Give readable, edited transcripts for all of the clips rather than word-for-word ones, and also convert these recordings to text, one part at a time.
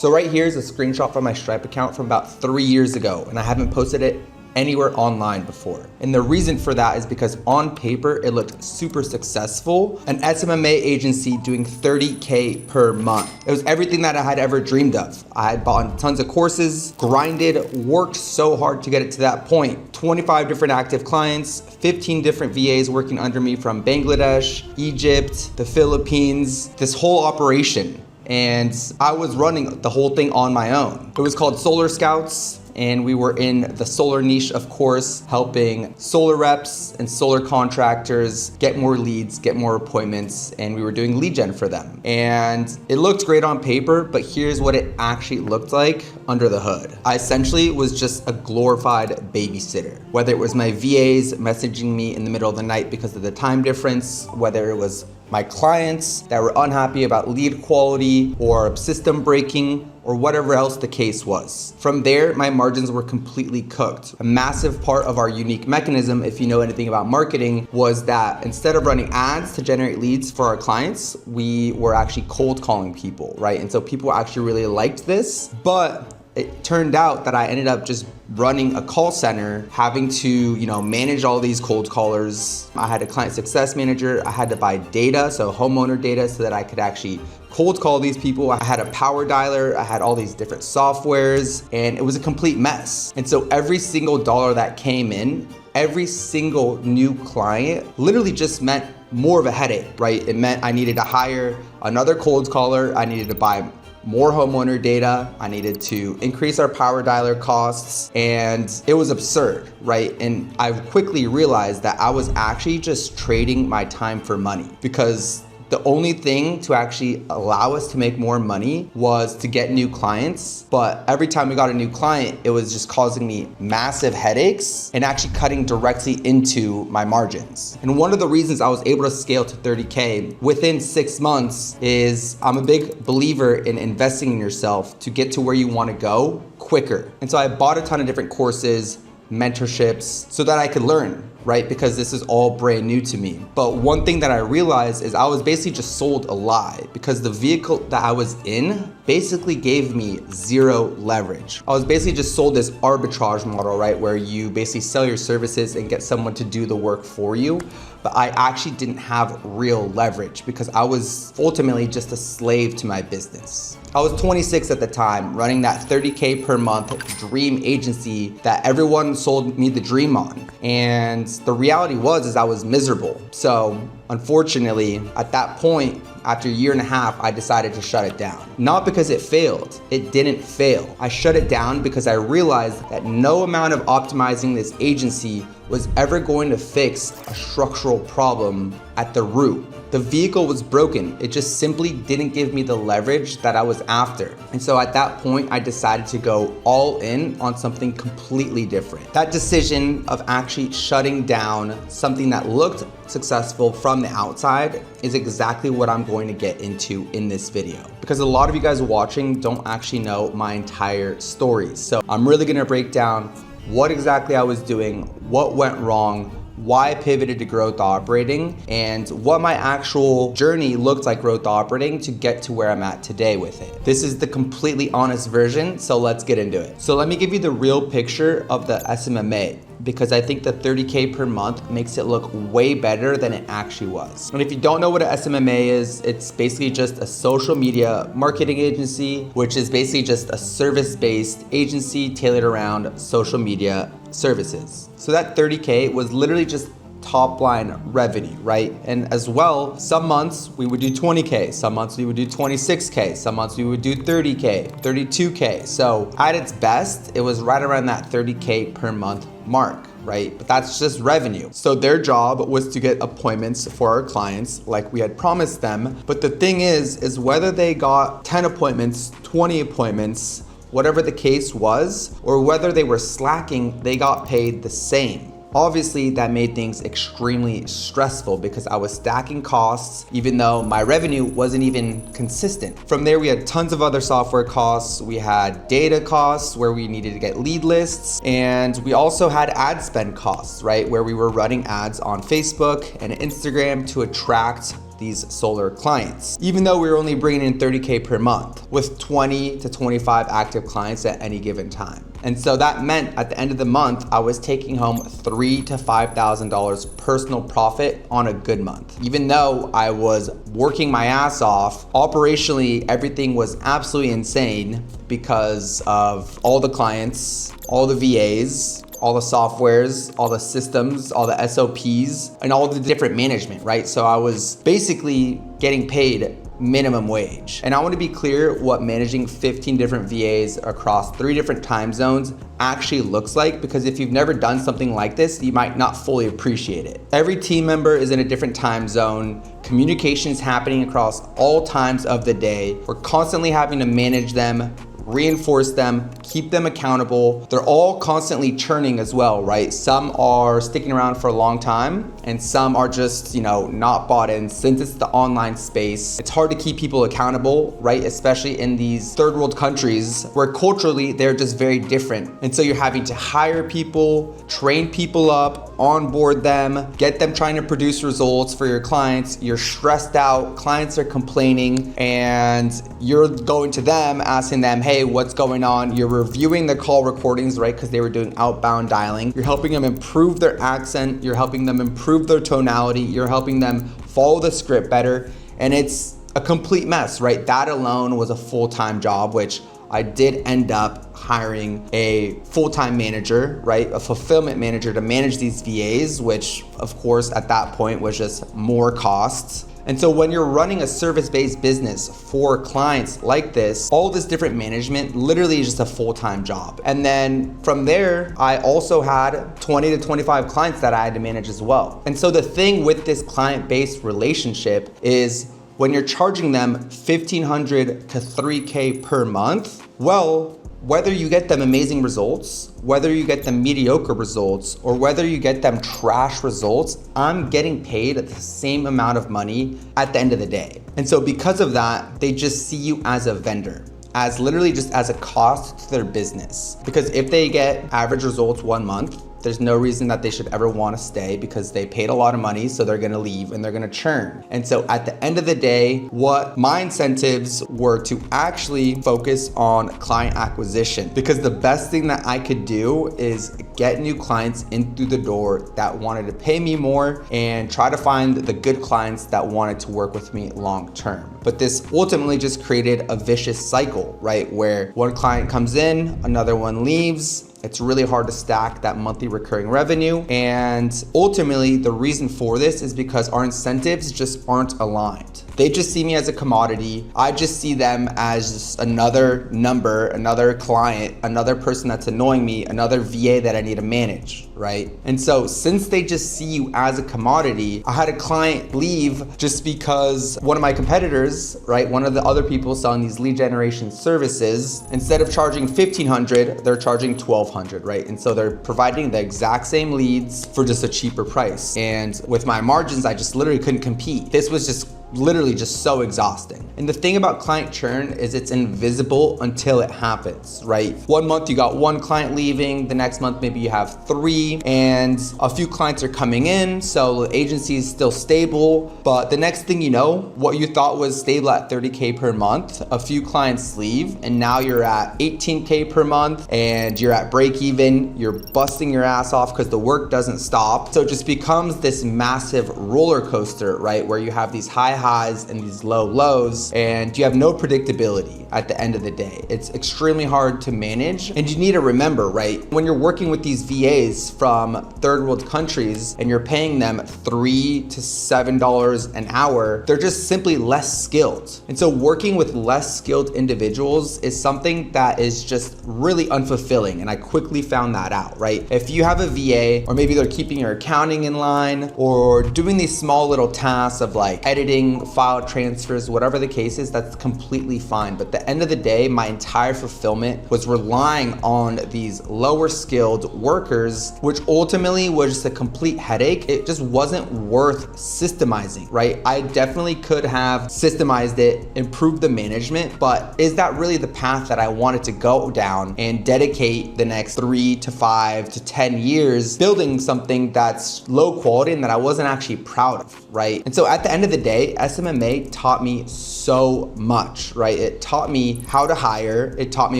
So right here is a screenshot from my Stripe account from about 3 years ago, and I haven't posted it anywhere online before. And the reason for that is because on paper, it looked super successful. An SMMA agency doing 30K per month. It was everything that I had ever dreamed of. I had bought tons of courses, grinded, worked so hard to get it to that point. 25 different active clients, 15 different VAs working under me from Bangladesh, Egypt, the Philippines, this whole operation. And I was running the whole thing on my own. It was called Solar Scouts. And we were in the solar niche, of course, helping solar reps and solar contractors get more leads, get more appointments, and we were doing lead gen for them. And it looked great on paper, but here's what it actually looked like under the hood. I essentially was just a glorified babysitter. Whether it was my VAs messaging me in the middle of the night because of the time difference, whether it was my clients that were unhappy about lead quality or system breaking or whatever else the case was. From there, my margins were completely cooked. A massive part of our unique mechanism, if you know anything about marketing, was that instead of running ads to generate leads for our clients, we were actually cold calling people, right? And so people actually really liked this, but it turned out that I ended up just running a call center, having to, manage all these cold callers. I had a client success manager. I had to buy data, so homeowner data, so that I could actually cold call these people. I had a power dialer. I had all these different softwares, and it was a complete mess. And so every single dollar that came in, every single new client literally just meant more of a headache, right? It meant I needed to hire another cold caller. I needed to buy more homeowner data. I needed to increase our power dialer costs, and it was absurd, right? And I quickly realized that I was actually just trading my time for money, because the only thing to actually allow us to make more money was to get new clients. But every time we got a new client, it was just causing me massive headaches and actually cutting directly into my margins. And one of the reasons I was able to scale to 30K within 6 months is I'm a big believer in investing in yourself to get to where you want to go quicker. And so I bought a ton of different courses, mentorships, so that I could learn, right? Because this is all brand new to me. But one thing that I realized is I was basically just sold a lie, because the vehicle that I was in basically gave me zero leverage. I was basically just sold this arbitrage model, right? Where you basically sell your services and get someone to do the work for you. But I actually didn't have real leverage because I was ultimately just a slave to my business. I was 26 at the time, running that 30K per month dream agency that everyone sold me the dream on. And the reality was I was miserable. So unfortunately, at that point, after a year and a half, I decided to shut it down. Not because it failed, it didn't fail. I shut it down because I realized that no amount of optimizing this agency was ever going to fix a structural problem at the root. The vehicle was broken. It just simply didn't give me the leverage that I was after. And so at that point, I decided to go all in on something completely different. That decision of actually shutting down something that looked successful from the outside is exactly what I'm going to get into in this video. Because a lot of you guys watching don't actually know my entire story. So I'm really gonna break down what exactly I was doing, what went wrong, why I pivoted to growth operating, and what my actual journey looked like growth operating to get to where I'm at today with it. This is the completely honest version, so let's get into it. So let me give you the real picture of the SMMA, because I think the 30K per month makes it look way better than it actually was. And if you don't know what an SMMA is, it's basically just a social media marketing agency, which is basically just a service-based agency tailored around social media services. So that 30K was literally just top line revenue, right? And as well, some months we would do 20K, some months we would do 26K, some months we would do 30K, 32K. So at its best, it was right around that 30K per month mark, right? But that's just revenue. So their job was to get appointments for our clients like we had promised them. But the thing is whether they got 10 appointments, 20 appointments, whatever the case was, or whether they were slacking, they got paid the same. Obviously, that made things extremely stressful because I was stacking costs even though my revenue wasn't even consistent. From there, we had tons of other software costs. We had data costs where we needed to get lead lists. And we also had ad spend costs, right? Where we were running ads on Facebook and Instagram to attract these solar clients, even though we were only bringing in 30K per month with 20 to 25 active clients at any given time. And so that meant at the end of the month, I was taking home $3,000 to $5,000 personal profit on a good month. Even though I was working my ass off, operationally, everything was absolutely insane because of all the clients, all the VAs, all the softwares, all the systems, all the SOPs, and all the different management, right? So I was basically getting paid minimum wage. And I want to be clear what managing 15 different VAs across 3 different time zones actually looks like, because if you've never done something like this, you might not fully appreciate it. Every team member is in a different time zone. Communication's happening across all times of the day. We're constantly having to manage them, reinforce them, keep them accountable. They're all constantly churning as well, right? Some are sticking around for a long time and some are just, not bought in. Since it's the online space, it's hard to keep people accountable, right? Especially in these third world countries where culturally they're just very different. And so you're having to hire people, train people up, onboard them, get them trying to produce results for your clients. You're stressed out, clients are complaining, and you're going to them asking them, hey, what's going on? You're reviewing the call recordings, right? Because they were doing outbound dialing. You're helping them improve their accent. You're helping them improve their tonality. You're helping them follow the script better. And it's a complete mess, right? That alone was a full-time job, which I did end up hiring a full-time manager, right? A fulfillment manager to manage these VAs, which of course at that point was just more costs. And so when you're running a service-based business for clients like this, all this different management literally is just a full-time job. And then from there, I also had 20 to 25 clients that I had to manage as well. And so the thing with this client-based relationship is when you're charging them $1,500 to $3K per month, well, whether you get them amazing results, whether you get them mediocre results, or whether you get them trash results, I'm getting paid the same amount of money at the end of the day. And so because of that, they just see you as a vendor, as literally just as a cost to their business. Because if they get average results 1 month, there's no reason that they should ever want to stay because they paid a lot of money, so they're gonna leave and they're gonna churn. And so at the end of the day, what my incentives were to actually focus on client acquisition, because the best thing that I could do is get new clients in through the door that wanted to pay me more and try to find the good clients that wanted to work with me long term. But this ultimately just created a vicious cycle, right? Where one client comes in, another one leaves. It's really hard to stack that monthly recurring revenue. And ultimately, the reason for this is because our incentives just aren't aligned. They just see me as a commodity. I just see them as just another number, another client, another person that's annoying me, another VA that I need to manage, right? And so since they just see you as a commodity, I had a client leave just because one of my competitors, right, one of the other people selling these lead generation services, instead of charging $1,500, they're charging $1,200, right? And so they're providing the exact same leads for just a cheaper price. And with my margins, I just literally couldn't compete. This was just literally just so exhausting. And the thing about client churn is it's invisible until it happens, right? 1 month you got 1 client leaving, the next month maybe you have 3, and a few clients are coming in, so the agency is still stable. But the next thing you know, what you thought was stable at 30K per month, a few clients leave, and now you're at 18K per month, and you're at break even, you're busting your ass off because the work doesn't stop. So it just becomes this massive roller coaster, right? Where you have these high highs and these low lows, and you have no predictability at the end of the day. It's extremely hard to manage. And you need to remember, right, when you're working with these VAs from third world countries and you're paying them $3 to $7 an hour, they're just simply less skilled. And so working with less skilled individuals is something that is just really unfulfilling. And I quickly found that out, right? If you have a VA, or maybe they're keeping your accounting in line or doing these small little tasks of like editing file transfers, whatever the case is, that's completely fine. But the the end of the day, my entire fulfillment was relying on these lower skilled workers, which ultimately was just a complete headache. It just wasn't worth systemizing, right? I definitely could have systemized it, improved the management, but is that really the path that I wanted to go down and dedicate the next 3 to 5 to 10 years building something that's low quality and that I wasn't actually proud of, right? And so at the end of the day, SMMA taught me so much, right? It taught me how to hire. It taught me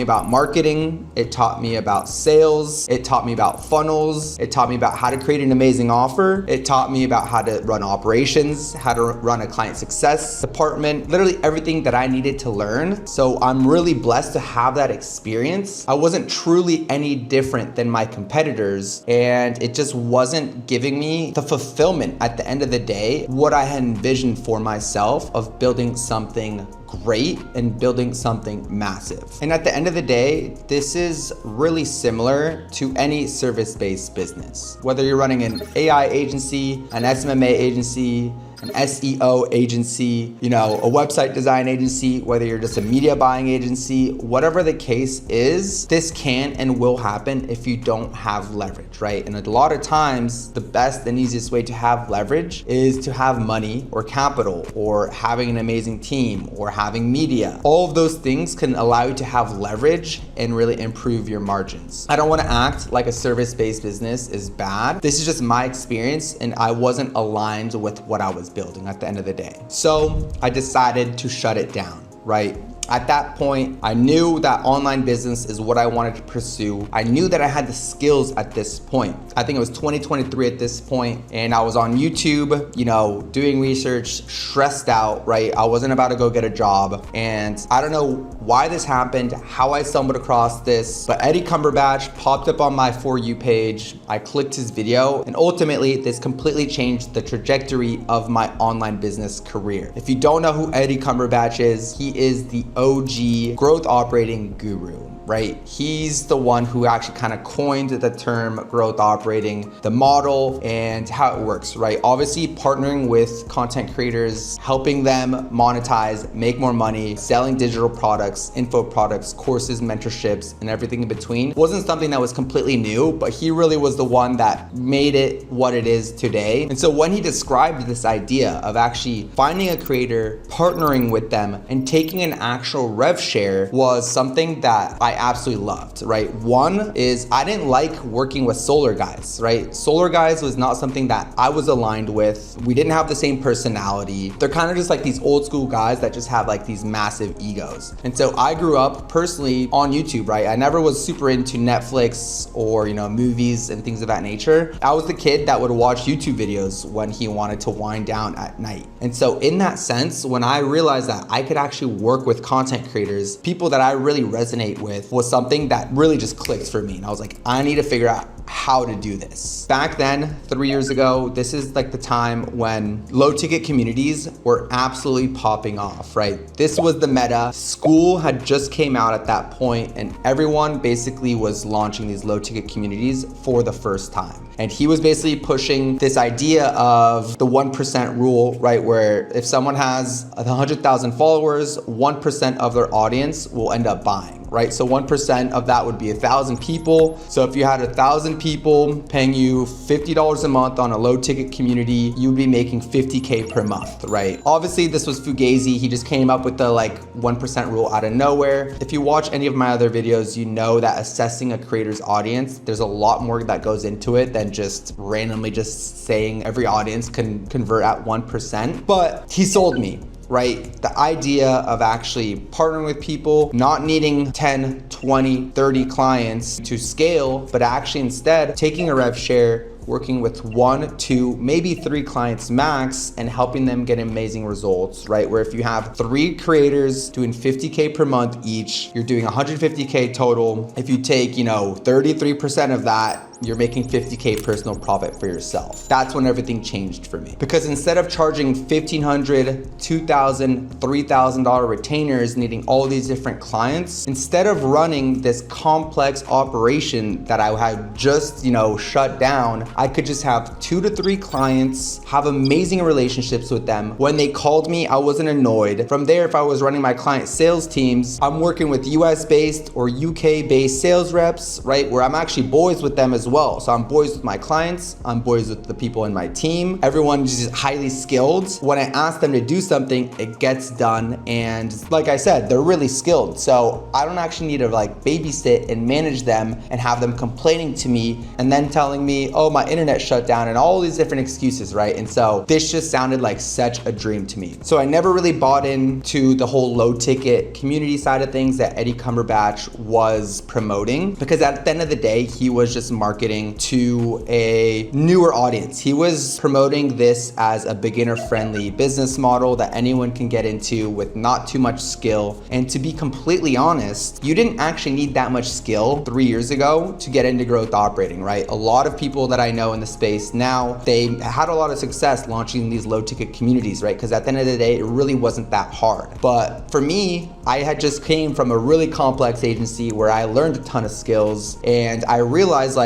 about marketing. It taught me about sales. It taught me about funnels. It taught me about how to create an amazing offer. It taught me about how to run operations, how to run a client success department, literally everything that I needed to learn. So I'm really blessed to have that experience. I wasn't truly any different than my competitors, and it just wasn't giving me the fulfillment at the end of the day, what I had envisioned for myself of building something great and building something massive. And at the end of the day, this is really similar to any service-based business. Whether you're running an AI agency, an SMMA agency, an SEO agency, a website design agency, whether you're just a media buying agency, whatever the case is, this can and will happen if you don't have leverage, right? And a lot of times, the best and easiest way to have leverage is to have money or capital or having an amazing team or having media. All of those things can allow you to have leverage and really improve your margins. I don't want to act like a service-based business is bad. This is just my experience, and I wasn't aligned with what I was building at the end of the day. So I decided to shut it down, right? At that point, I knew that online business is what I wanted to pursue. I knew that I had the skills at this point. I think it was 2023 at this point, and I was on YouTube, doing research, stressed out, right? I wasn't about to go get a job, and I don't know why this happened, how I stumbled across this, but Eddie Cumberbatch popped up on my For You page. I clicked his video, and ultimately, this completely changed the trajectory of my online business career. If you don't know who Eddie Cumberbatch is, he is the OG growth operating guru, right? He's the one who actually kind of coined the term growth operating, the model and how it works, right? Obviously partnering with content creators, helping them monetize, make more money, selling digital products, info products, courses, mentorships, and everything in between wasn't something that was completely new, but he really was the one that made it what it is today. And so when he described this idea of actually finding a creator, partnering with them, and taking an actual rev share was something that I absolutely loved, right? One is I didn't like working with solar guys, right? Solar guys was not something that I was aligned with. We didn't have the same personality. They're kind of just like these old school guys that just have like these massive egos. And so I grew up personally on YouTube, right? I never was super into Netflix or, movies and things of that nature. I was the kid that would watch YouTube videos when he wanted to wind down at night. And so in that sense, when I realized that I could actually work with content creators, people that I really resonate with, was something that really just clicked for me. And I was like, I need to figure out how to do this. Back then, 3 years ago, this is like the time when low ticket communities were absolutely popping off, right? This was the meta. School had just came out at that point, and everyone basically was launching these low ticket communities for the first time. And he was basically pushing this idea of the 1% rule, right? Where if someone has 100,000 followers, 1% of their audience will end up buying, right? So 1% of that would be 1,000 people. So if you had 1,000 people paying you $50 a month on a low ticket community, you'd be making $50K per month, right? Obviously this was Fugazi. He just came up with the 1% rule out of nowhere. If you watch any of my other videos, you know that assessing a creator's audience, there's a lot more that goes into it than just randomly just saying every audience can convert at 1%. But he sold me, right? The idea of actually partnering with people, not needing 10, 20, 30 clients to scale, but actually instead taking a rev share, working with 1, 2, maybe 3 clients max and helping them get amazing results, right? Where if you have 3 creators doing $50K per month each, you're doing $150K total. If you take, 33% of that, you're making 50K personal profit for yourself. That's when everything changed for me. Because instead of charging $1,500, $2,000, $3,000 retainers, needing all these different clients, instead of running this complex operation that I had just, shut down, I could just have 2 to 3 clients, have amazing relationships with them. When they called me, I wasn't annoyed. From there, if I was running my client sales teams, I'm working with US based or UK based sales reps, right? Where I'm actually boys with them as well. So I'm boys with my clients, I'm boys with the people in my team. Everyone's just highly skilled. When I ask them to do something, it gets done. And like I said, they're really skilled. So I don't actually need to babysit and manage them and have them complaining to me and then telling me, oh, my internet shut down and all these different excuses, right? And so this just sounded like such a dream to me. So I never really bought into the whole low ticket community side of things that Eddie Cumberbatch was promoting, because at the end of the day, he was just marketing to a newer audience. He was promoting this as a beginner friendly business model that anyone can get into with not too much skill. And to be completely honest, you didn't actually need that much skill 3 years ago to get into growth operating, right? A lot of people that I know in the space now, they had a lot of success launching these low ticket communities, right? Because at the end of the day, it really wasn't that hard. But for me, I had just came from a really complex agency where I learned a ton of skills, and I realized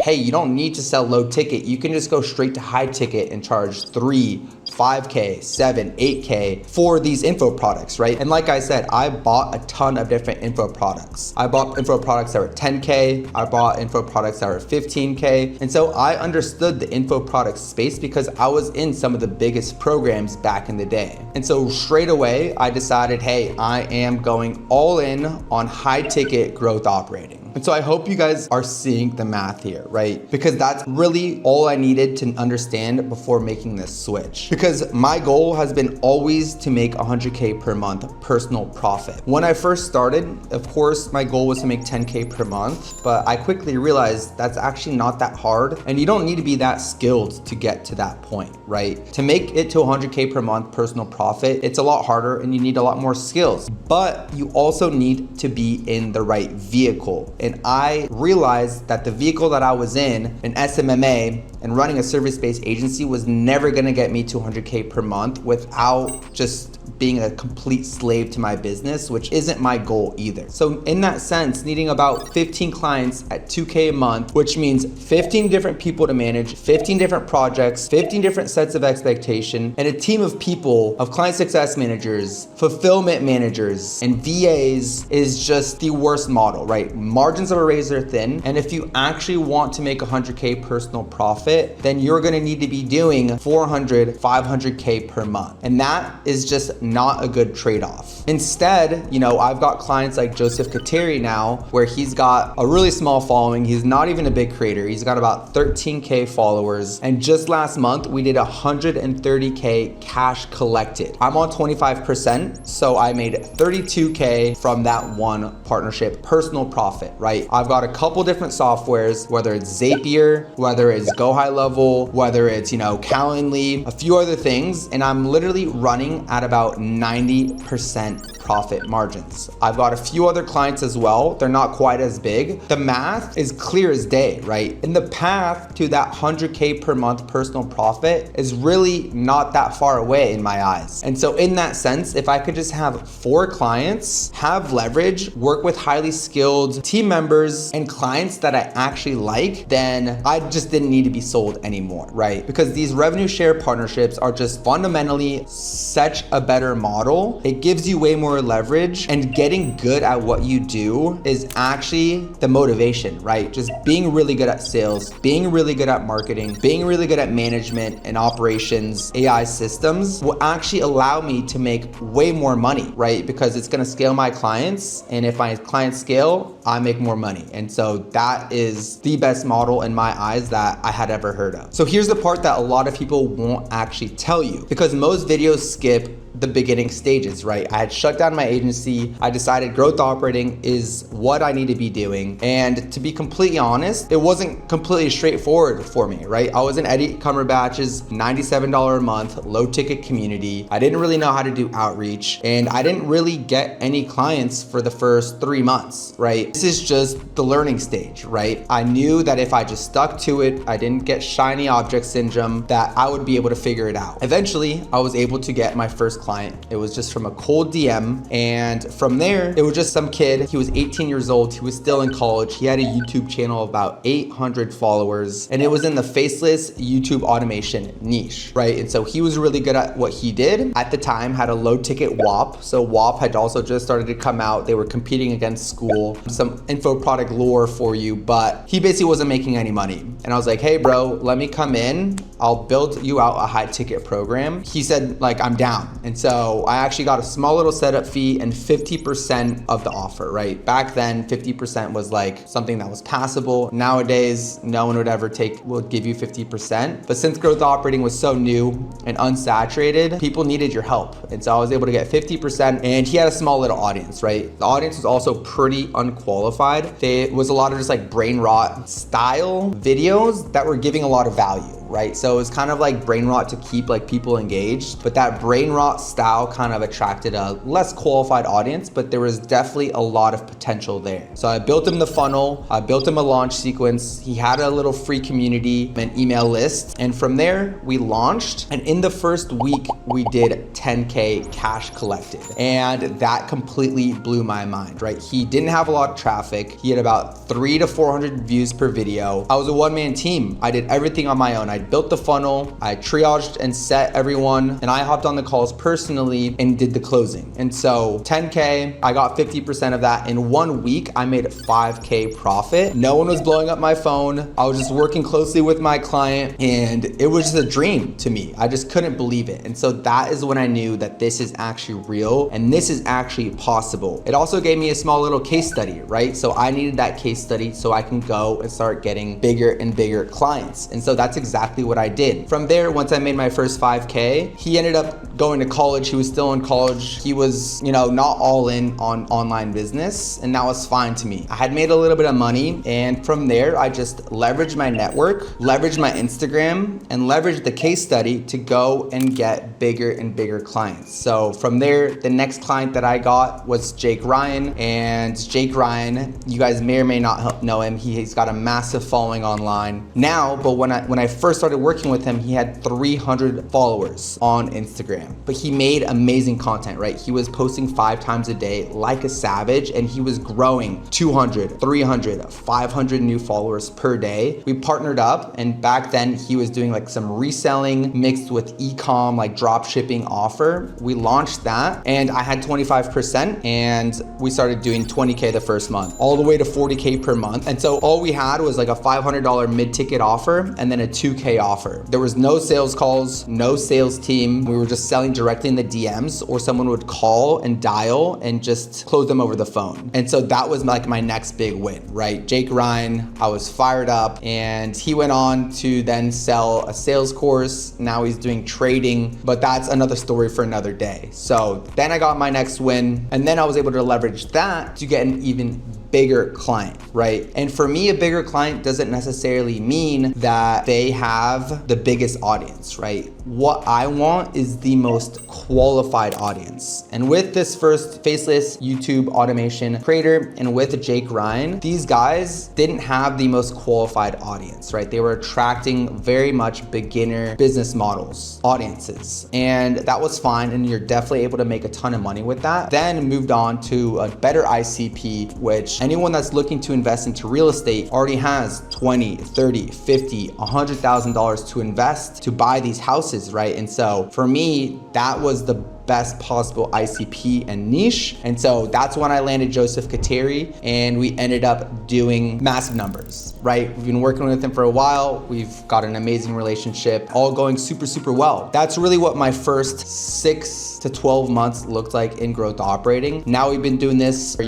hey, you don't need to sell low ticket. You can just go straight to high ticket and charge 3, 5K, 7, 8K for these info products, right? And like I said, I bought a ton of different info products. I bought info products that were 10K. I bought info products that were 15K. And so I understood the info product space because I was in some of the biggest programs back in the day. And so straight away, I decided, hey, I am going all in on high ticket growth operating. And so I hope you guys are seeing the math here, right? Because that's really all I needed to understand before making this switch. Because my goal has been always to make 100K per month personal profit. When I first started, of course, my goal was to make 10K per month, but I quickly realized that's actually not that hard. And you don't need to be that skilled to get to that point, right? To make it to 100K per month personal profit, it's a lot harder and you need a lot more skills, but you also need to be in the right vehicle. And I realized that the vehicle that I was in, an SMMA, and running a service-based agency was never gonna get me to 100K per month without just being a complete slave to my business, which isn't my goal either. So in that sense, needing about 15 clients at 2K a month, which means 15 different people to manage, 15 different projects, 15 different sets of expectation, and a team of people, of client success managers, fulfillment managers, and VAs is just the worst model, right? Margins are razor thin, and if you actually want to make 100K personal profit, then you're gonna need to be doing 400, 500K per month. And that is just not a good trade-off. Instead, I've got clients like Joseph Kateri now, where he's got a really small following. He's not even a big creator. He's got about 13K followers. And just last month, we did 130K cash collected. I'm on 25%, so I made 32K from that one partnership, personal profit, right? I've got a couple different softwares, whether it's Zapier, whether it's Go High Level, whether it's, Calendly, a few other things, and I'm literally running at about 90% profit margins. I've got a few other clients as well. They're not quite as big. The math is clear as day, right? And the path to that 100K per month personal profit is really not that far away in my eyes. And so in that sense, if I could just have 4 clients, have leverage, work with highly skilled team members and clients that I actually like, then I just didn't need to be sold anymore, right? Because these revenue share partnerships are just fundamentally such a better model. It gives you way more leverage, and getting good at what you do is actually the motivation, right? Just being really good at sales, being really good at marketing, being really good at management and operations, AI systems will actually allow me to make way more money, right? Because it's gonna scale my clients, and if my clients scale, I make more money. And so that is the best model in my eyes that I had ever heard of. So here's the part that a lot of people won't actually tell you, because most videos skip the beginning stages, right? I had shut down my agency. I decided growth operating is what I need to be doing. And to be completely honest, it wasn't completely straightforward for me, right? I was in Eddie Cumberbatch's $97 a month low ticket community. I didn't really know how to do outreach, and I didn't really get any clients for the first 3 months, right? This is just the learning stage, right? I knew that if I just stuck to it, I didn't get shiny object syndrome, that I would be able to figure it out. Eventually, I was able to get my first client. It was just from a cold DM, and from there, it was just some kid. He was 18 years old. He was still in college. He had a YouTube channel of about 800 followers, and it was in the faceless YouTube automation niche, right? And so he was really good at what he did. At the time, had a low ticket WAP. So WAP had also just started to come out. They were competing against school. Some info product lore for you, but he basically wasn't making any money. And I was like, hey bro, let me come in. I'll build you out a high ticket program. He said like, I'm down. And so I actually got a small little setup fee and 50% of the offer, right? Back then, 50% was like something that was passable. Nowadays, no one would give you 50%. But since growth operating was so new and unsaturated, people needed your help. And so I was able to get 50%, and he had a small little audience, right? The audience was also pretty unqualified. It was a lot of just like brain rot style videos that were giving a lot of value, right? So it was kind of like brain rot to keep like people engaged, but that brain rot style kind of attracted a less qualified audience, but there was definitely a lot of potential there. So I built him the funnel, I built him a launch sequence. He had a little free community and email list. And from there we launched. And in the first week, we did 10K cash collected. And that completely blew my mind, right? He didn't have a lot of traffic. He had about 300 to 400 views per video. I was a one-man team. I did everything on my own. I built the funnel, I triaged and set everyone, and I hopped on the calls personally and did the closing. And so 10K, I got 50% of that. In 1 week, I made 5K profit. No one was blowing up my phone. I was just working closely with my client, and it was just a dream to me. I just couldn't believe it. And so that is when I knew that this is actually real and this is actually possible. It also gave me a small little case study, right? So I needed that case study so I can go and start getting bigger and bigger clients. And so that's exactly what I did. From there, once I made my first 5K, he ended up going to college. He was still in college. He was, not all in on online business, and that was fine to me. I had made a little bit of money, and from there, I just leveraged my network, leveraged my Instagram, and leveraged the case study to go and get bigger and bigger clients. So from there, the next client that I got was Jake Ryan, and Jake Ryan, you guys may or may not know him. He's got a massive following online now, but when I first started working with him, he had 300 followers on Instagram, but he made amazing content, right? He was posting 5 times a day like a savage, and he was growing 200, 300, 500 new followers per day. We partnered up, and back then he was doing like some reselling mixed with e-com, like drop shipping offer. We launched that, and I had 25%, and we started doing 20K the first month, all the way to 40K per month. And so all we had was like a $500 mid-ticket offer and then a 2K offer. There was no sales calls, no sales team. We were just selling directly in the DMs, or someone would call and dial and just close them over the phone. And so that was like my next big win, right? Jake Ryan, I was fired up, and he went on to then sell a sales course. Now he's doing trading, but that's another story for another day. So then I got my next win, and then I was able to leverage that to get an even bigger client, right? And for me, a bigger client doesn't necessarily mean that they have the biggest audience, right? What I want is the most qualified audience. And with this first faceless YouTube automation creator and with Jake Ryan, these guys didn't have the most qualified audience, right? They were attracting very much beginner business models, audiences. And that was fine. And you're definitely able to make a ton of money with that. Then moved on to a better ICP, which anyone that's looking to invest into real estate already has 20, 30, 50, $100,000 to invest to buy these houses, right? And so for me, that was the best possible ICP and niche. And so that's when I landed Joseph Kateri, and we ended up doing massive numbers, right? We've been working with him for a while. We've got an amazing relationship, all going super, super well. That's really what my first 6 to 12 months looked like in growth operating. Now we've been doing this for,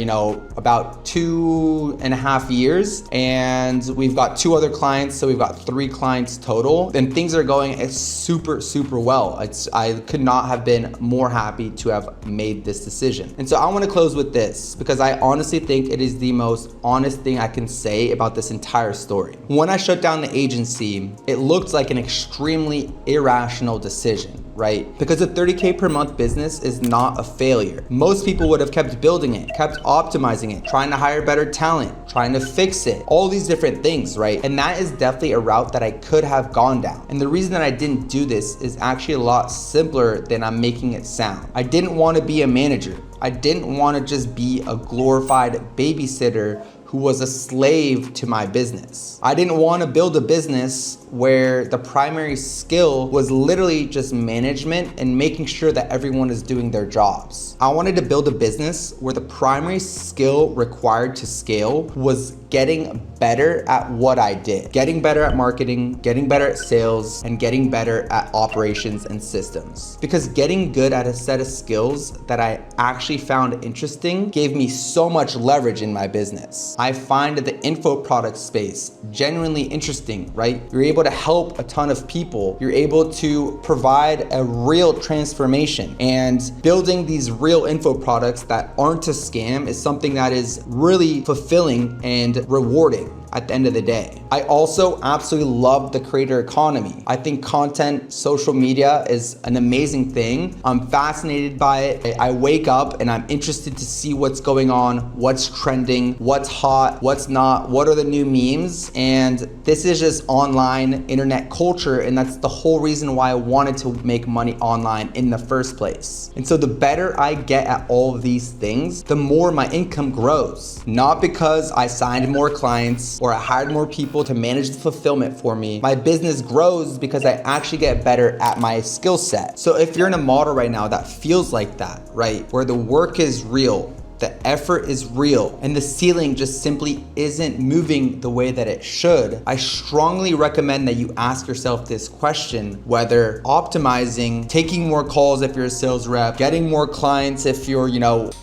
about 2.5 years, and we've got 2 other clients. So we've got 3 clients total, and things are going super, super well. I could not have been more more happy to have made this decision. And so I want to close with this because I honestly think it is the most honest thing I can say about this entire story. When I shut down the agency, it looked like an extremely irrational decision, right? Because a 30K per month business is not a failure. Most people would have kept building it, kept optimizing it, trying to hire better talent, trying to fix it, all these different things, right? And that is definitely a route that I could have gone down. And the reason that I didn't do this is actually a lot simpler than I'm making it sound. I didn't want to be a manager. I didn't want to just be a glorified babysitter who was a slave to my business. I didn't want to build a business where the primary skill was literally just management and making sure that everyone is doing their jobs. I wanted to build a business where the primary skill required to scale was getting better at what I did, getting better at marketing, getting better at sales, and getting better at operations and systems. Because getting good at a set of skills that I actually found interesting gave me so much leverage in my business. I find the info product space genuinely interesting, right? You're able to help a ton of people. You're able to provide a real transformation, and building these real info products that aren't a scam is something that is really fulfilling and rewarding at the end of the day. I also absolutely love the creator economy. I think content, social media is an amazing thing. I'm fascinated by it. I wake up and I'm interested to see what's going on, what's trending, what's hot, what's not, what are the new memes. And this is just online internet culture, and that's the whole reason why I wanted to make money online in the first place. And so the better I get at all of these things, the more my income grows. Not because I signed more clients or I hired more people to manage the fulfillment for me. My business grows because I actually get better at my skill set. So if you're in a model right now that feels like that, right, where the work is real, the effort is real, and the ceiling just simply isn't moving the way that it should, I strongly recommend that you ask yourself this question: whether optimizing, taking more calls if you're a sales rep, getting more clients if you're,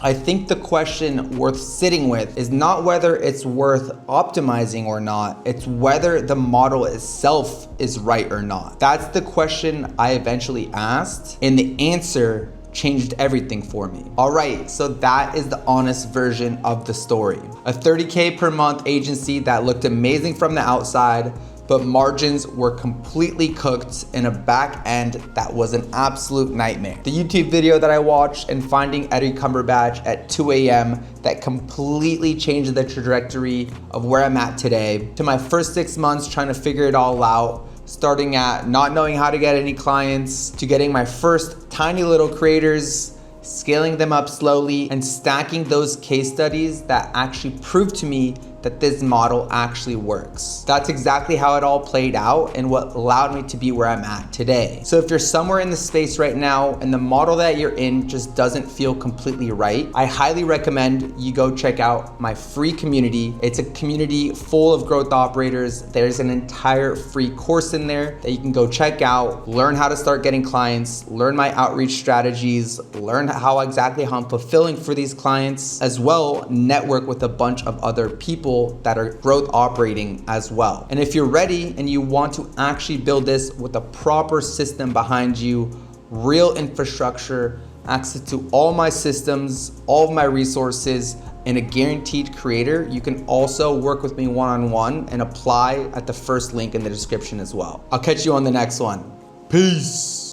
I think the question worth sitting with is not whether it's worth optimizing or not, it's whether the model itself is right or not. That's the question I eventually asked, and the answer changed everything for me. All right, so that is the honest version of the story. A 30K per month agency that looked amazing from the outside, but margins were completely cooked in a back end that was an absolute nightmare. The YouTube video that I watched and finding Eddie Cumberbatch at 2 a.m. that completely changed the trajectory of where I'm at today, to my first 6 months trying to figure it all out, starting at not knowing how to get any clients, to getting my first tiny little creators, scaling them up slowly, and stacking those case studies that actually proved to me that this model actually works. That's exactly how it all played out and what allowed me to be where I'm at today. So if you're somewhere in the space right now and the model that you're in just doesn't feel completely right, I highly recommend you go check out my free community. It's a community full of growth operators. There's an entire free course in there that you can go check out, learn how to start getting clients, learn my outreach strategies, learn how I'm fulfilling for these clients, as well network with a bunch of other people that are growth operating as well. And if you're ready and you want to actually build this with a proper system behind you, real infrastructure, access to all my systems, all of my resources, and a guaranteed creator, you can also work with me one-on-one and apply at the first link in the description as well. I'll catch you on the next one. Peace.